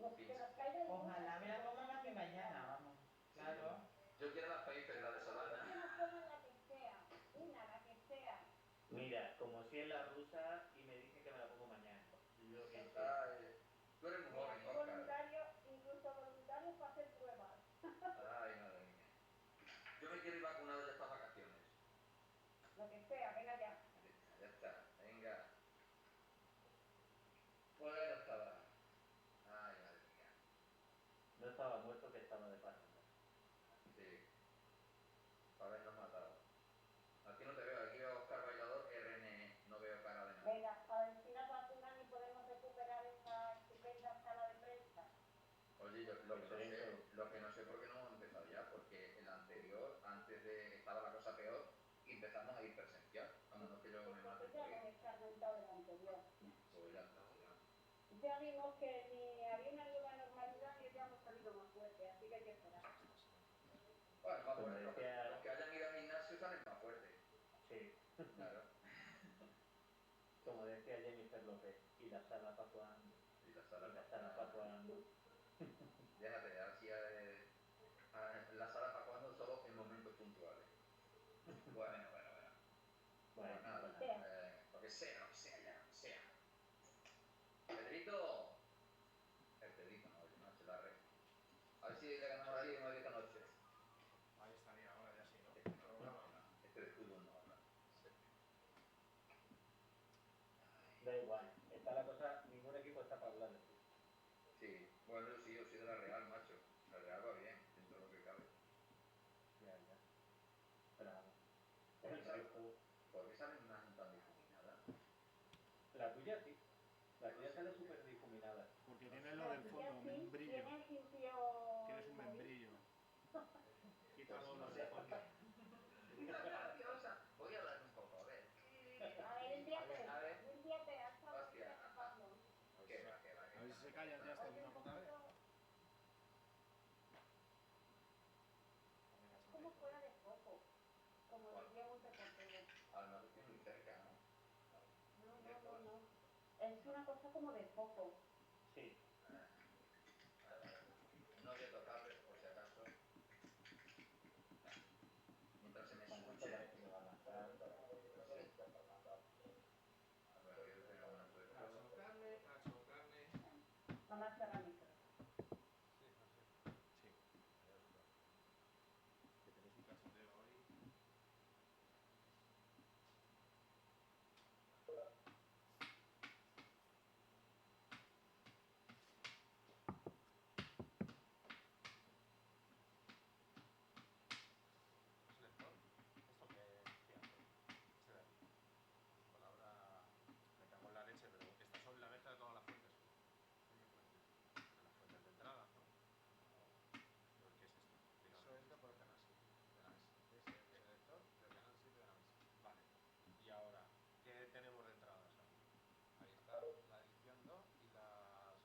Ojalá me la coma más que mañana, vamos. Claro. Yo quiero la paper, la de Solana. Que nos coman la que sea, una, la que sea. Mira, como si es la rusa y me dice que me la pongo mañana. Lo que sea. Ay, tú eres muy Mira, joven, aquí Oscar. voluntarios, incluso voluntarios para hacer pruebas. Ay, madre mía. Yo me quiero ir vacunado ya estas vacaciones. Lo que sea, venga ya. Venga, ya está, venga. Pues ya estaba. Ay, madre mía. No estaba muerto, que estaba de parranda. Sí, para habernos matado. Aquí no te veo, aquí veo Oscar Bailador, RN, no veo cara de nadie. Venga, a ver si nos vacunan y podemos recuperar esta estupenda sala de prensa. Oye, yo Eso, eso. lo que no sé por qué no hemos empezado ya, porque el anterior, antes de estaba la cosa peor, y empezamos a ir presencial. Vamos, no es que yo Pues me porque mate ya por hemos ir. escarmentado el anterior. Pues ya está, ya. Ya vimos que ni había una nueva normalidad ni habíamos salido más fuerte, así que hay que esperar. Bueno, más Como fuerte, los decía, que hayan ido al gimnasio salen más fuertes. sí, Claro. como decía Jennifer López, y la sala para cuando, Y la y sala la para sala para cuando. cuando. Déjate, así la sala para cuando solo en momentos puntuales. Bueno, bueno, bueno. Pues Bueno, pues nada, nada. lo que sea ya, lo que sea. Pedrito. El Pedrito, no, oye, noche, la red. A ver si le ganamos a alguien una esta noche. Ahí estaría ahora, ya sí, ¿no? Este no, Programa. este de fútbol no habla. Sí. Da igual, está la cosa, ningún equipo está para hablar de fútbol. Sí, bueno, yo soy de la Real, macho. La Real va bien, dentro de lo que cabe. Ya, ya. Pero vamos, ¿Por qué, el resto. por qué salen unas tan difuminadas? La tuya sí. La tuya sale súper difuminada. Porque tienes lo La del tuya fondo, sí, membrillo. tienes limpio Tienes el un móvil. membrillo. Pues Quítalo no los sé. iconos. ¡Está graciosa! Voy a hablar un poco, a ver. A ver, A límpiate, ver. límpiate, hasta lo que Hostia. está tapando. ¿Qué va, qué va, A qué ver va? si se ¿Qué callan ya va? hasta de Oye, una un puta vez. poquito como fuera de foco, como Bueno, diría un reportero. a lo mejor estoy muy cerca, ¿no? No, Muy no, no, lejos. no. Es una cosa como de foco. Sí. No voy a tocarle, por si acaso. Mientras se me Bueno, esto escuche. parece que va a avanzar. Sí. Bueno, yo tengo una foto de esto. Cacho carne, cacho carne. Vamos a cerrar el micro. Sí, así. Sí. Que tenéis un cachondeo hoy. ¿Es lector? ¿Esto qué hace? Este de aquí. Palabra. Me cago en la leche, pero estas son la mezcla de todas las fuentes. ¿Qué fuentes? Las fuentes de entrada, ¿no? ¿Qué es esto? Eso entra por el canal 7 de la mesa. Es el selector del canal 7 de la mesa. Vale. Y ahora, ¿qué tenemos de entradas aquí? Ahí está la edición 2 y la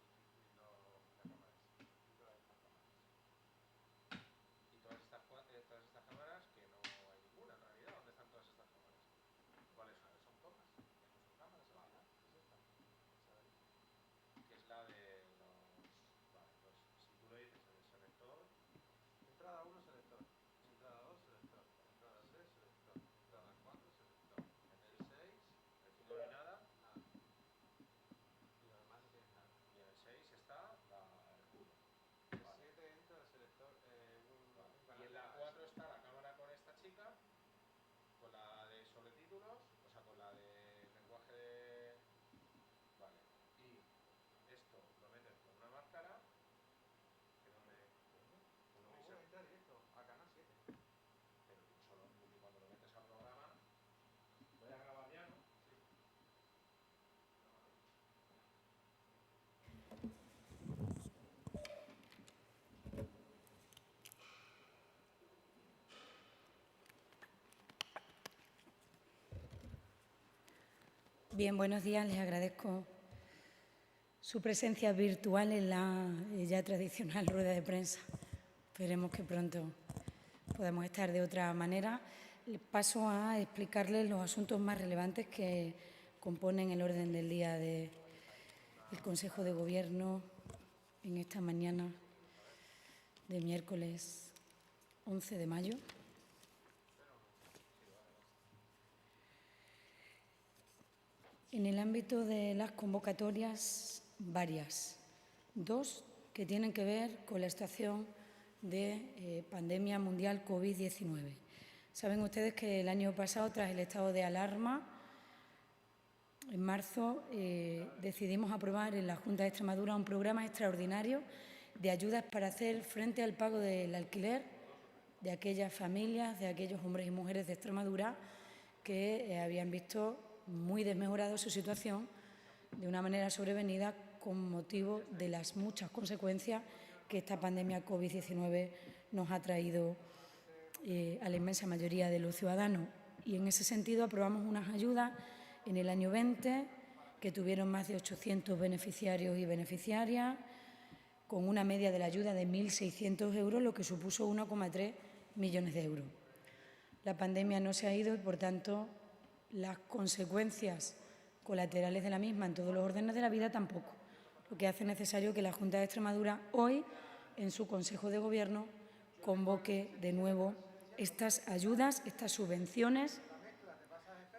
cámara. Sustituto de estas cámaras. Y todas estas cámaras, que no hay ninguna en realidad. ¿Dónde están todas estas cámaras? ¿Cuáles son? ¿Son tomas? ¿Que no son cámaras al final? Es esta. Esa de ahí. Que es la de los... Vale, pues si tú le dices el selector... Entrada 1, selector. Entrada 2, selector. Entrada 3, selector. Entrada 4, selector. En el 6, aquí no hay nada. Nada. Y lo demás no tienes nada. Y en el 6 está el 1. En el 7 entra el selector. Vale. Y en la 4 está la cámara con esta chica, con la de sobretítulos, o sea, con la de lenguaje de... Vale. Y esto lo metes con una máscara, que no me... No, entra directo a canal 7. Pero solo cuando lo metes al programa... Voy a grabar ya, ¿no? Sí. Bien, buenos días. Les agradezco su presencia virtual en la ya tradicional rueda de prensa. Esperemos que pronto podamos estar de otra manera. Les paso a explicarles los asuntos más relevantes que componen el orden del día del Consejo de Gobierno en esta mañana de miércoles 11 de mayo. En el ámbito de las convocatorias, varias. Dos que tienen que ver con la situación de pandemia mundial COVID-19. Saben ustedes que el año pasado, tras el estado de alarma, en marzo decidimos aprobar en la Junta de Extremadura un programa extraordinario de ayudas para hacer frente al pago del alquiler de aquellas familias, de aquellos hombres y mujeres de Extremadura que habían visto muy desmejorada su situación de una manera sobrevenida con motivo de las muchas consecuencias que esta pandemia COVID-19 nos ha traído a la inmensa mayoría de los ciudadanos. Y en ese sentido aprobamos unas ayudas en el año 20 que tuvieron más de 800 beneficiarios y beneficiarias, con una media de la ayuda de 1.600 euros, lo que supuso 1,3 millones de euros. La pandemia no se ha ido y, por tanto, las consecuencias colaterales de la misma en todos los órdenes de la vida tampoco, lo que hace necesario que la Junta de Extremadura hoy, en su Consejo de Gobierno, convoque de nuevo estas ayudas, estas subvenciones,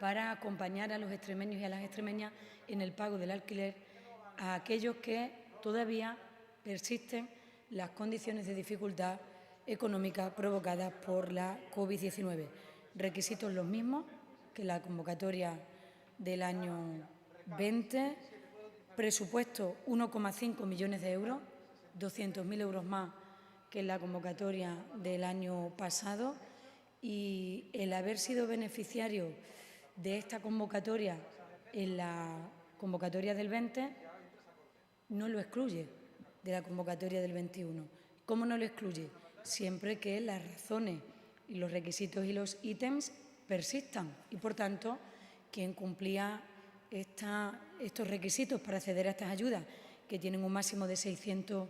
para acompañar a los extremeños y a las extremeñas en el pago del alquiler a aquellos que todavía persisten las condiciones de dificultad económica provocadas por la COVID-19. Requisitos los mismos que la convocatoria del año 20, presupuesto 1,5 millones de euros, 200.000 euros más que en la convocatoria del año pasado, y el haber sido beneficiario de esta convocatoria en la convocatoria del 20 no lo excluye de la convocatoria del 21. ¿Cómo no lo excluye? Siempre que las razones y los requisitos y los ítems persistan y, por tanto, quien cumplía estos requisitos para acceder a estas ayudas, que tienen un máximo de 600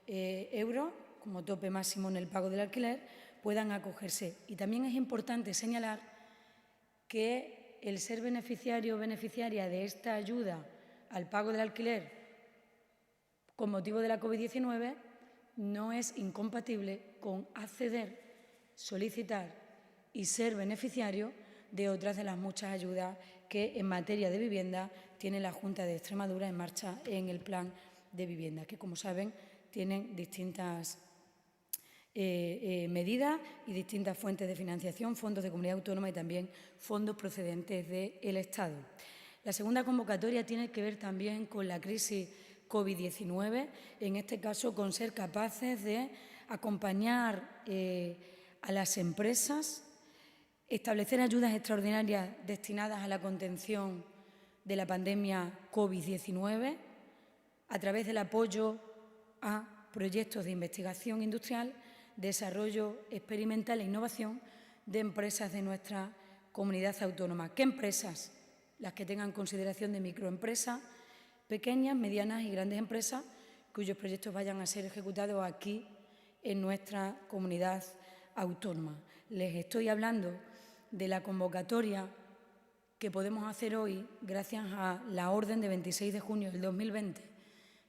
euros como tope máximo en el pago del alquiler, puedan acogerse. Y también es importante señalar que el ser beneficiario o beneficiaria de esta ayuda al pago del alquiler con motivo de la COVID-19 no es incompatible con acceder, solicitar y ser beneficiario de otras de las muchas ayudas que en materia de vivienda tiene la Junta de Extremadura en marcha en el Plan de Vivienda, que, como saben, tienen distintas medidas y distintas fuentes de financiación, fondos de comunidad autónoma y también fondos procedentes del Estado. La segunda convocatoria tiene que ver también con la crisis COVID-19, en este caso con ser capaces de acompañar a las empresas, establecer ayudas extraordinarias destinadas a la contención de la pandemia COVID-19 a través del apoyo a proyectos de investigación industrial, desarrollo experimental e innovación de empresas de nuestra comunidad autónoma. ¿Qué empresas? Las que tengan consideración de microempresas, pequeñas, medianas y grandes empresas, cuyos proyectos vayan a ser ejecutados aquí en nuestra comunidad autónoma. Les estoy hablando de la convocatoria que podemos hacer hoy gracias a la orden de 26 de junio del 2020,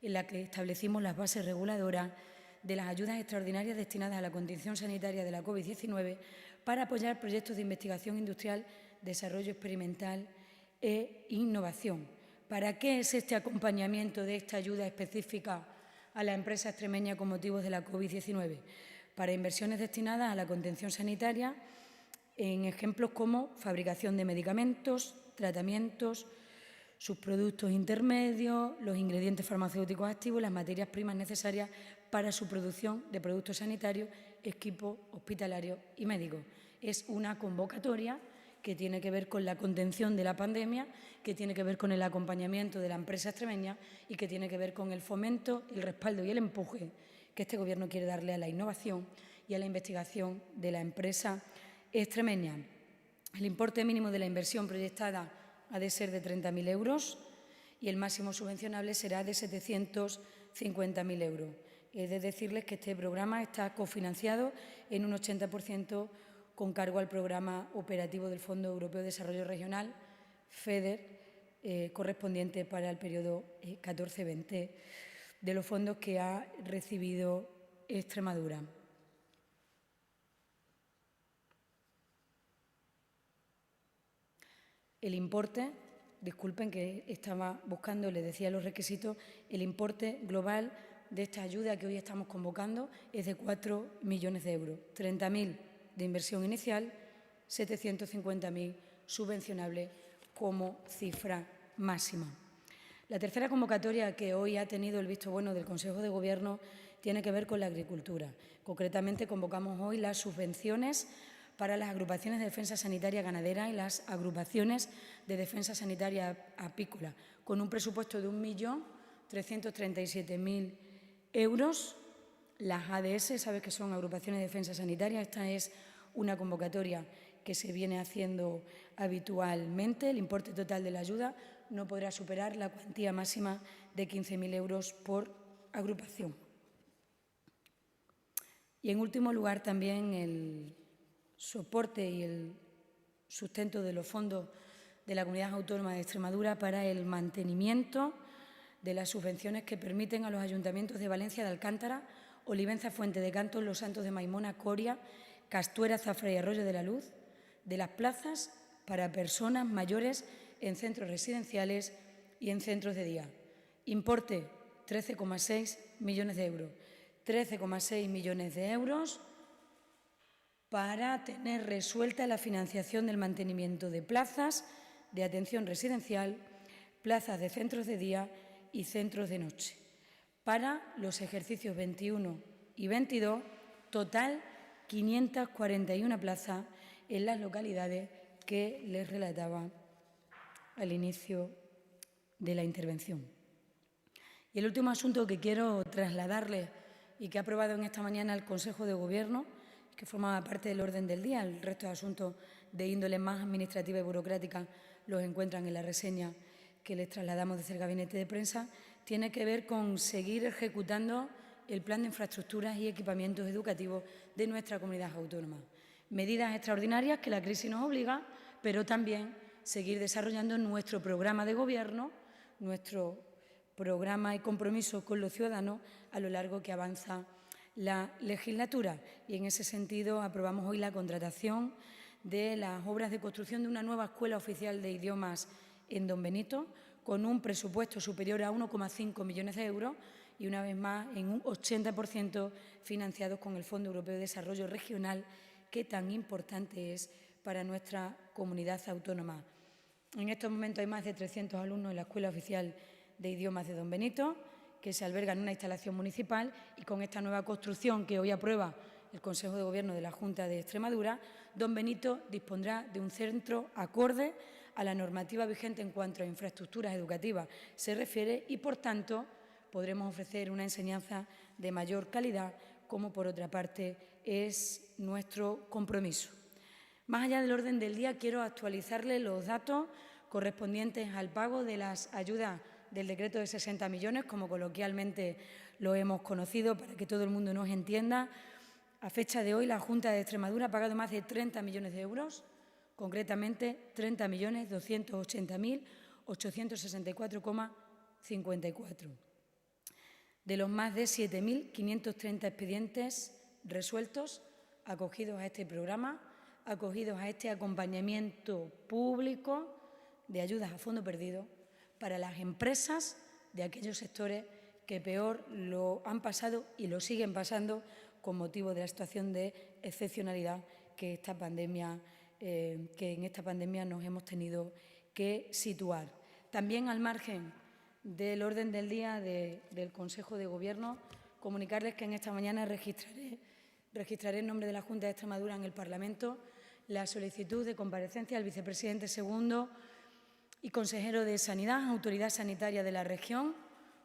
en la que establecimos las bases reguladoras de las ayudas extraordinarias destinadas a la contención sanitaria de la COVID-19 para apoyar proyectos de investigación industrial, desarrollo experimental e innovación. ¿Para qué es este acompañamiento de esta ayuda específica a la empresa extremeña con motivos de la COVID-19? Para inversiones destinadas a la contención sanitaria en ejemplos como fabricación de medicamentos, tratamientos, sus productos intermedios, los ingredientes farmacéuticos activos, las materias primas necesarias para su producción de productos sanitarios, equipos hospitalarios y médicos. Es una convocatoria que tiene que ver con la contención de la pandemia, que tiene que ver con el acompañamiento de la empresa extremeña y que tiene que ver con el fomento, el respaldo y el empuje que este Gobierno quiere darle a la innovación y a la investigación de la empresa extremeña. El importe mínimo de la inversión proyectada ha de ser de 30.000 euros y el máximo subvencionable será de 750.000 euros. He de decirles que este programa está cofinanciado en un 80% con cargo al programa operativo del Fondo Europeo de Desarrollo Regional, FEDER, correspondiente para el periodo 14-20. de los fondos que ha recibido Extremadura. El importe, disculpen que estaba buscando, les decía los requisitos, el importe global de esta ayuda que hoy estamos convocando es de 4 millones de euros, 30.000 de inversión inicial, 750.000 subvencionables como cifra máxima. La tercera convocatoria que hoy ha tenido el visto bueno del Consejo de Gobierno tiene que ver con la agricultura. Concretamente, convocamos hoy las subvenciones para las agrupaciones de defensa sanitaria ganadera y las agrupaciones de defensa sanitaria apícola, con un presupuesto de 1.337.000 euros. Las ADS, sabes que son agrupaciones de defensa sanitaria, esta es una convocatoria que se viene haciendo habitualmente. El importe total de la ayuda no podrá superar la cuantía máxima de 15.000 euros por agrupación. Y, en último lugar, también el soporte y el sustento de los fondos de la Comunidad Autónoma de Extremadura para el mantenimiento de las subvenciones que permiten a los ayuntamientos de Valencia de Alcántara, Olivenza, Fuente de Cantos, Los Santos de Maimona, Coria, Castuera, Zafra y Arroyo de la Luz, de las plazas para personas mayores en centros residenciales y en centros de día. Importe 13,6 millones de euros. 13,6 millones de euros para tener resuelta la financiación del mantenimiento de plazas de atención residencial, plazas de centros de día y centros de noche. Para los ejercicios 21 y 22, total 541 plazas en las localidades que les relataba al inicio de la intervención. Y el último asunto que quiero trasladarles y que ha aprobado en esta mañana el Consejo de Gobierno, que formaba parte del orden del día, el resto de asuntos de índole más administrativa y burocrática los encuentran en la reseña que les trasladamos desde el Gabinete de Prensa, tiene que ver con seguir ejecutando el Plan de Infraestructuras y Equipamientos Educativos de nuestra comunidad autónoma. Medidas extraordinarias que la crisis nos obliga, pero también seguir desarrollando nuestro programa de Gobierno, nuestro programa y compromiso con los ciudadanos a lo largo que avanza la legislatura. Y en ese sentido aprobamos hoy la contratación de las obras de construcción de una nueva escuela oficial de idiomas en Don Benito, con un presupuesto superior a 1,5 millones de euros y, una vez más, en un 80% financiados con el Fondo Europeo de Desarrollo Regional, que tan importante es para nuestra comunidad autónoma. En estos momentos hay más de 300 alumnos en la Escuela Oficial de Idiomas de Don Benito, que se alberga en una instalación municipal, y con esta nueva construcción que hoy aprueba el Consejo de Gobierno de la Junta de Extremadura, Don Benito dispondrá de un centro acorde a la normativa vigente en cuanto a infraestructuras educativas se refiere y, por tanto, podremos ofrecer una enseñanza de mayor calidad, como por otra parte es nuestro compromiso. Más allá del orden del día, quiero actualizarles los datos correspondientes al pago de las ayudas del decreto de 60 millones, como coloquialmente lo hemos conocido, para que todo el mundo nos entienda. A fecha de hoy, la Junta de Extremadura ha pagado más de 30 millones de euros, concretamente 30.280.864,54. De los más de 7.530 expedientes resueltos, acogidos a este programa, acogidos a este acompañamiento público de ayudas a fondo perdido para las empresas de aquellos sectores que peor lo han pasado y lo siguen pasando con motivo de la situación de excepcionalidad que en esta pandemia nos hemos tenido que situar. También, al margen del orden del día del Consejo de Gobierno, comunicarles que en esta mañana registraré en nombre de la Junta de Extremadura en el Parlamento la solicitud de comparecencia al vicepresidente segundo y consejero de Sanidad, Autoridad Sanitaria de la región,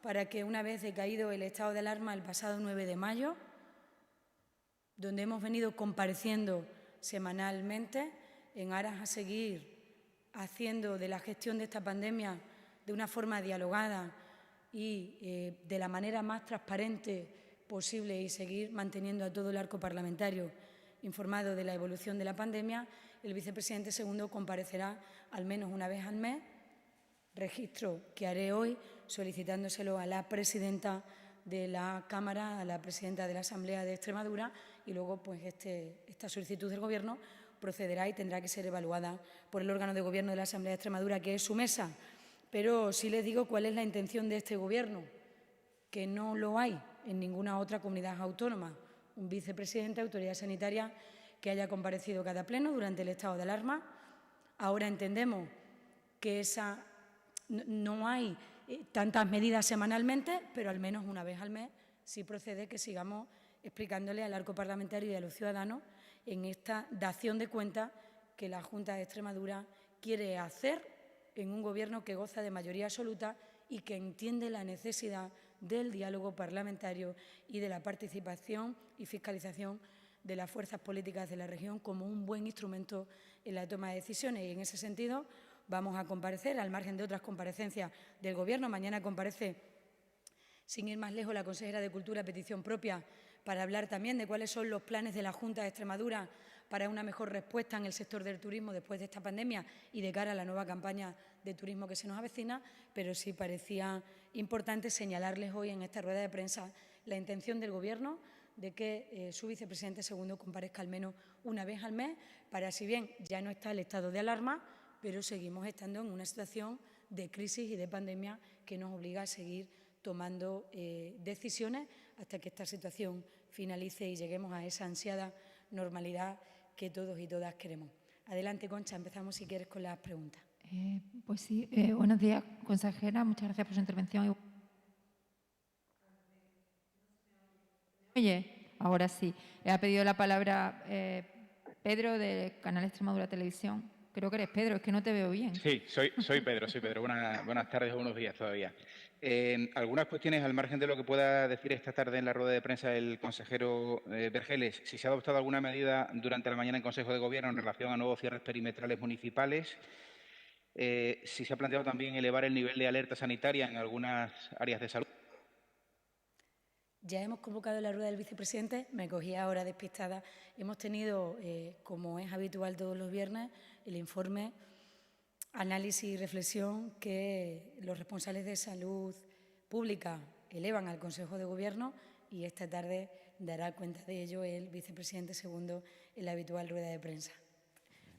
para que, una vez decaído el estado de alarma el pasado 9 de mayo, donde hemos venido compareciendo semanalmente en aras a seguir haciendo de la gestión de esta pandemia de una forma dialogada y de la manera más transparente posible, y seguir manteniendo a todo el arco parlamentario informado de la evolución de la pandemia, el vicepresidente segundo comparecerá al menos una vez al mes, registro que haré hoy solicitándoselo a la presidenta de la Cámara a la presidenta de la Asamblea de Extremadura y luego pues esta solicitud del Gobierno procederá y tendrá que ser evaluada por el órgano de Gobierno de la Asamblea de Extremadura, que es su mesa. Pero sí les digo cuál es la intención de este Gobierno, que no lo hay en ninguna otra comunidad autónoma. Un vicepresidente de Autoridad Sanitaria que haya comparecido cada pleno durante el estado de alarma. Ahora entendemos que no hay tantas medidas semanalmente, pero al menos una vez al mes sí procede que sigamos explicándole al arco parlamentario y a los ciudadanos en esta dación de cuentas que la Junta de Extremadura quiere hacer en un Gobierno que goza de mayoría absoluta y que entiende la necesidad del diálogo parlamentario y de la participación y fiscalización de las fuerzas políticas de la región como un buen instrumento en la toma de decisiones. Y en ese sentido vamos a comparecer, al margen de otras comparecencias del Gobierno. Mañana comparece, sin ir más lejos, la consejera de Cultura a petición propia para hablar también de cuáles son los planes de la Junta de Extremadura para una mejor respuesta en el sector del turismo después de esta pandemia y de cara a la nueva campaña de turismo que se nos avecina, pero sí parecía importante señalarles hoy en esta rueda de prensa la intención del Gobierno de que su vicepresidente segundo comparezca al menos una vez al mes para, si bien ya no está el estado de alarma, pero seguimos estando en una situación de crisis y de pandemia que nos obliga a seguir tomando decisiones hasta que esta situación finalice y lleguemos a esa ansiada normalidad que todos y todas queremos. Adelante, Concha, empezamos si quieres con las preguntas. Pues sí, buenos días, consejera, muchas gracias por su intervención. Oye, ahora sí. Ha pedido la palabra Pedro, del canal Extremadura Televisión. Creo que eres Pedro, es que no te veo bien. Sí, soy Pedro. Buenas tardes o buenos días todavía. Algunas cuestiones al margen de lo que pueda decir esta tarde en la rueda de prensa el consejero Vergeles. Si se ha adoptado alguna medida durante la mañana en Consejo de Gobierno en relación a nuevos cierres perimetrales municipales. Si se ha planteado también elevar el nivel de alerta sanitaria en algunas áreas de salud. Ya hemos convocado la rueda del vicepresidente, me cogía ahora despistada. Hemos tenido, como es habitual todos los viernes, el informe, análisis y reflexión que los responsables de salud pública elevan al Consejo de Gobierno y esta tarde dará cuenta de ello el vicepresidente segundo en la habitual rueda de prensa.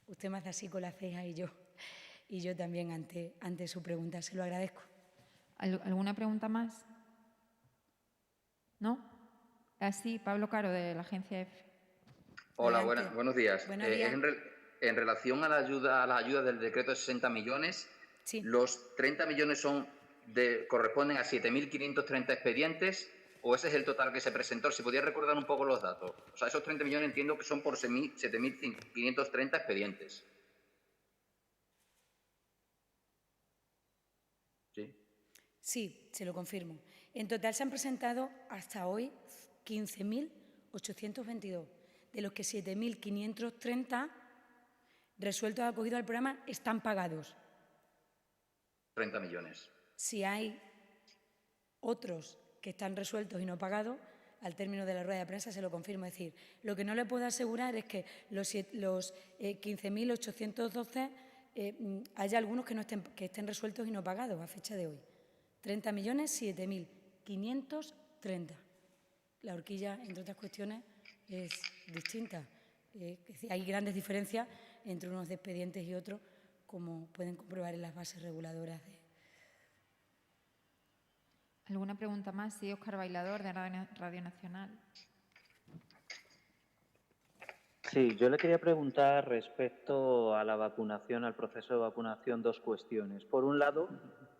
Usted me hace así con la ceja y yo también ante su pregunta. Se lo agradezco. ¿Alguna pregunta más? ¿No? Así, Pablo Caro, de la agencia EFE. Hola, buenos días. Buenos días. En relación a las ayudas del decreto de 60 millones, sí. ¿Los 30 millones corresponden a 7.530 expedientes o ese es el total que se presentó? Si podía recordar un poco los datos. O sea, esos 30 millones entiendo que son por 7.530 expedientes. ¿Sí? Sí, se lo confirmo. En total se han presentado hasta hoy 15.822, de los que 7.530 resueltos acogidos al programa están pagados. 30 millones. Si hay otros que están resueltos y no pagados, al término de la rueda de prensa se lo confirmo. Es decir, lo que no le puedo asegurar es que los 15.812 haya algunos que estén resueltos y no pagados a fecha de hoy. 30 millones, 7.530. La horquilla, entre otras cuestiones, es distinta. Hay grandes diferencias entre unos expedientes y otros, como pueden comprobar en las bases reguladoras. ¿Alguna pregunta más? Sí, Óscar Bailador, de Radio Nacional. Sí, yo le quería preguntar respecto a la vacunación, al proceso de vacunación, dos cuestiones. Por un lado,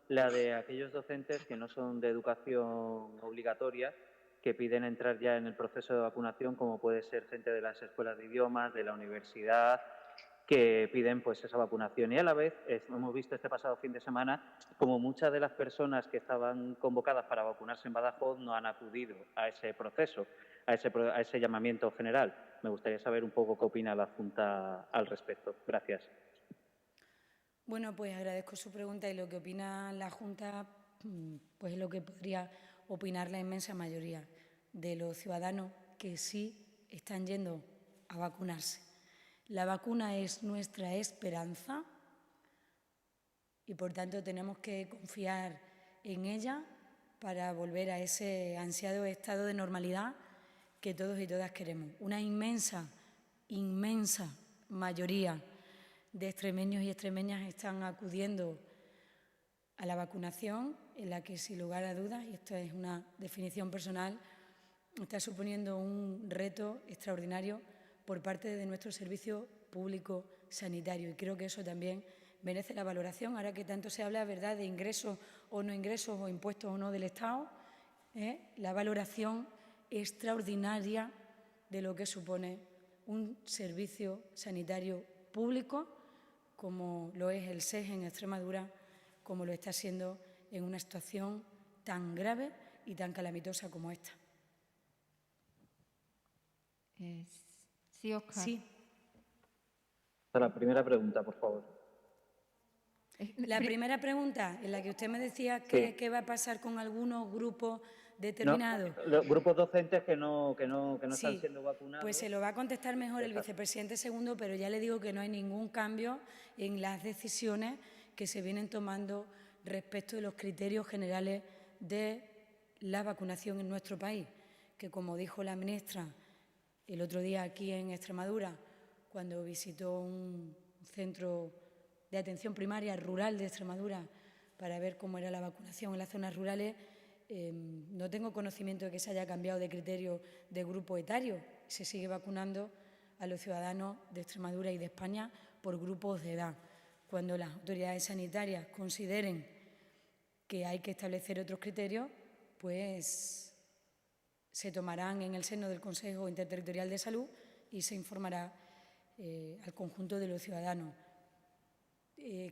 la de aquellos docentes que no son de educación obligatoria, que piden entrar ya en el proceso de vacunación, como puede ser gente de las escuelas de idiomas, de la universidad, que piden pues esa vacunación. Y a la vez hemos visto este pasado fin de semana como muchas de las personas que estaban convocadas para vacunarse en Badajoz no han acudido a ese proceso, a ese llamamiento general. Me gustaría saber un poco qué opina la Junta al respecto. Gracias. Bueno, pues agradezco su pregunta y lo que opina la Junta pues es lo que podría opinar la inmensa mayoría de los ciudadanos que sí están yendo a vacunarse. La vacuna es nuestra esperanza y, por tanto, tenemos que confiar en ella para volver a ese ansiado estado de normalidad que todos y todas queremos. Una inmensa mayoría de extremeños y extremeñas están acudiendo a la vacunación, en la que, sin lugar a dudas, y esto es una definición personal, está suponiendo un reto extraordinario por parte de nuestro servicio público sanitario. Y creo que eso también merece la valoración, ahora que tanto se habla, ¿verdad?, de ingresos o no ingresos o impuestos o no del Estado, la valoración extraordinaria de lo que supone un servicio sanitario público, como lo es el SES en Extremadura, como lo está siendo en una situación tan grave y tan calamitosa como esta. Sí, Óscar. Sí. La primera pregunta, por favor. La primera pregunta, en la que usted me decía que qué va a pasar con algunos grupos determinados. No, los grupos docentes que no están siendo vacunados. Pues se lo va a contestar mejor el vicepresidente segundo, pero ya le digo que no hay ningún cambio en las decisiones que se vienen tomando respecto de los criterios generales de la vacunación en nuestro país, que, como dijo la ministra el otro día aquí en Extremadura, cuando visitó un centro de atención primaria rural de Extremadura para ver cómo era la vacunación en las zonas rurales, no tengo conocimiento de que se haya cambiado de criterio de grupo etario. Se sigue vacunando a los ciudadanos de Extremadura y de España por grupos de edad. Cuando las autoridades sanitarias consideren que hay que establecer otros criterios, pues se tomarán en el seno del Consejo Interterritorial de Salud y se informará al conjunto de los ciudadanos.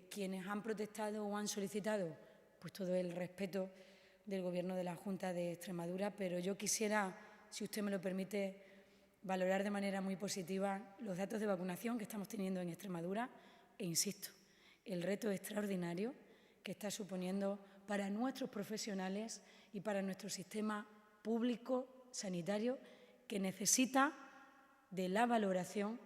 Quienes han protestado o han solicitado, pues todo el respeto del Gobierno de la Junta de Extremadura, pero yo quisiera, si usted me lo permite, valorar de manera muy positiva los datos de vacunación que estamos teniendo en Extremadura e, insisto, el reto extraordinario que está suponiendo para nuestros profesionales y para nuestro sistema público sanitario, que necesita de la valoración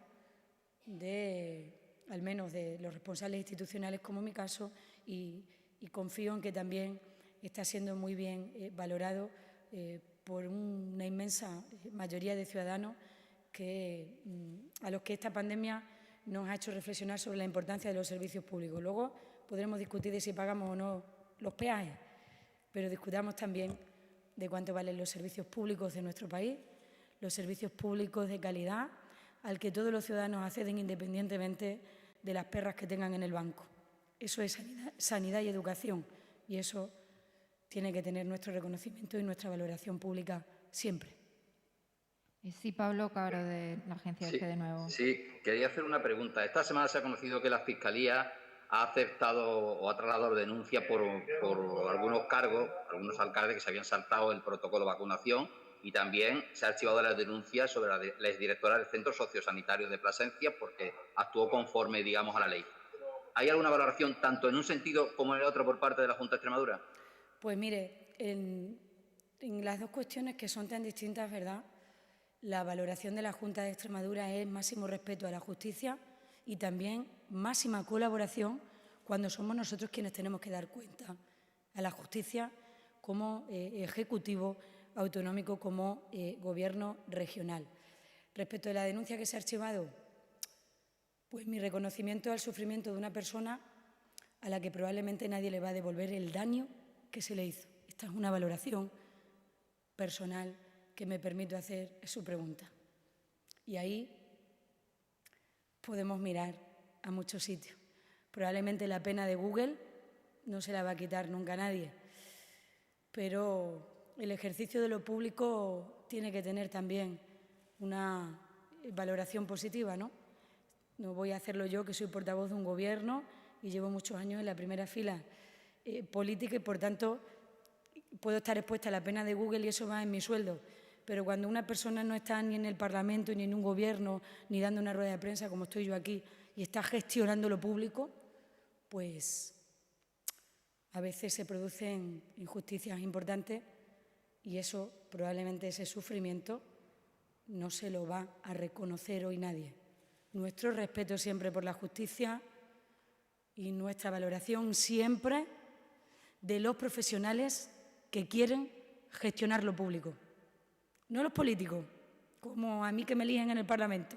al menos de los responsables institucionales, como en mi caso, y confío en que también está siendo muy bien valorado por una inmensa mayoría de ciudadanos a los que esta pandemia nos ha hecho reflexionar sobre la importancia de los servicios públicos. Luego podremos discutir de si pagamos o no los peajes, pero discutamos también de cuánto valen los servicios públicos de nuestro país, los servicios públicos de calidad, al que todos los ciudadanos acceden independientemente de las perras que tengan en el banco. Eso es sanidad y educación, y eso tiene que tener nuestro reconocimiento y nuestra valoración pública siempre. Sí, Pablo Cabro, de la agencia EFE, de nuevo. Sí, quería hacer una pregunta. Esta semana se ha conocido que la Fiscalía ha aceptado o ha trasladado denuncia por algunos cargos, algunos alcaldes que se habían saltado el protocolo de vacunación, y también se ha archivado la denuncia sobre la exdirectora del Centro Sociosanitario de Plasencia porque actuó conforme, digamos, a la ley. ¿Hay alguna valoración tanto en un sentido como en el otro por parte de la Junta de Extremadura? Pues mire, en las dos cuestiones que son tan distintas, ¿verdad?, la valoración de la Junta de Extremadura es máximo respeto a la justicia y también máxima colaboración cuando somos nosotros quienes tenemos que dar cuenta a la justicia como ejecutivo autonómico, como gobierno regional. Respecto a la denuncia que se ha archivado, pues mi reconocimiento al sufrimiento de una persona a la que probablemente nadie le va a devolver el daño que se le hizo. Esta es una valoración personal que me permito hacer su pregunta. Y ahí podemos mirar a muchos sitios. Probablemente la pena de Google no se la va a quitar nunca a nadie, pero el ejercicio de lo público tiene que tener también una valoración positiva, ¿no? No voy a hacerlo yo, que soy portavoz de un gobierno y llevo muchos años en la primera fila política y, por tanto, puedo estar expuesta a la pena de Google y eso va en mi sueldo. Pero cuando una persona no está ni en el Parlamento, ni en un gobierno, ni dando una rueda de prensa como estoy yo aquí, y está gestionando lo público, pues a veces se producen injusticias importantes y eso, probablemente ese sufrimiento, no se lo va a reconocer hoy nadie. Nuestro respeto siempre por la justicia y nuestra valoración siempre de los profesionales que quieren gestionar lo público. No los políticos, como a mí que me eligen en el Parlamento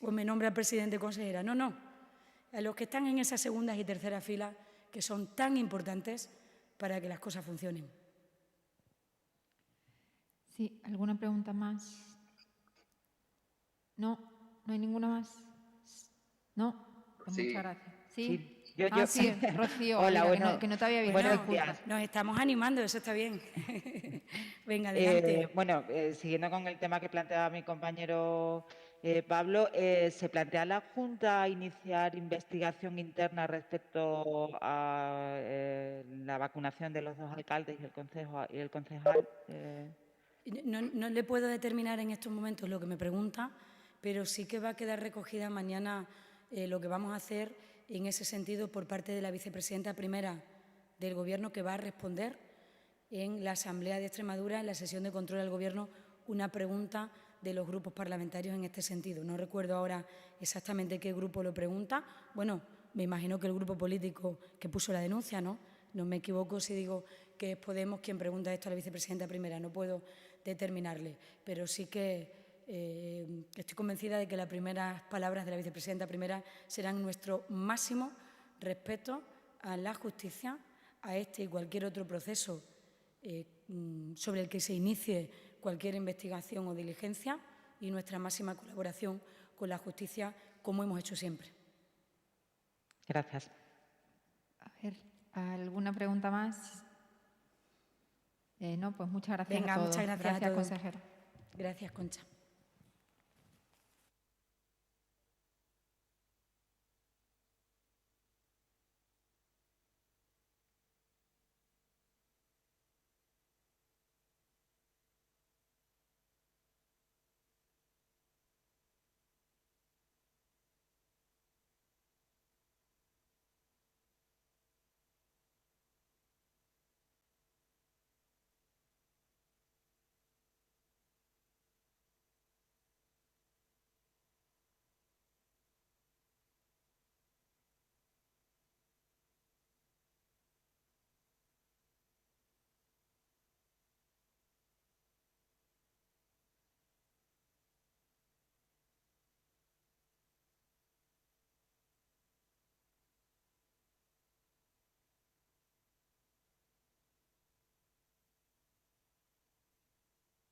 o me nombra el presidente consejera. No, no. A los que están en esas segundas y terceras filas que son tan importantes para que las cosas funcionen. Sí, ¿alguna pregunta más? No, no hay ninguna más. No, pues Sí. muchas gracias. Sí, Sí, Rocío, Hola, oiga, bueno, que no te había visto. buenos disculpa. días. Nos estamos animando, eso está bien. Venga, adelante. Siguiendo con el tema que planteaba mi compañero Pablo, ¿se plantea la Junta iniciar investigación interna respecto a la vacunación de los 2 alcaldes y el concejal? No le puedo determinar en estos momentos lo que me pregunta, pero sí que va a quedar recogida mañana lo que vamos a hacer en ese sentido por parte de la vicepresidenta primera del Gobierno, que va a responder en la Asamblea de Extremadura, en la sesión de control al Gobierno, una pregunta de los grupos parlamentarios en este sentido. No recuerdo ahora exactamente qué grupo lo pregunta. Bueno, me imagino que el grupo político que puso la denuncia, ¿no? No me equivoco si digo que es Podemos quien pregunta esto a la vicepresidenta primera. No puedo determinarle, pero sí que estoy convencida de que las primeras palabras de la vicepresidenta primera serán nuestro máximo respeto a la justicia, a este y cualquier otro proceso sobre el que se inicie cualquier investigación o diligencia, y nuestra máxima colaboración con la justicia, como hemos hecho siempre. Gracias. A ver, ¿alguna pregunta más? No, pues muchas gracias Venga, a todos. muchas gracias a todos. consejero. Gracias, Concha.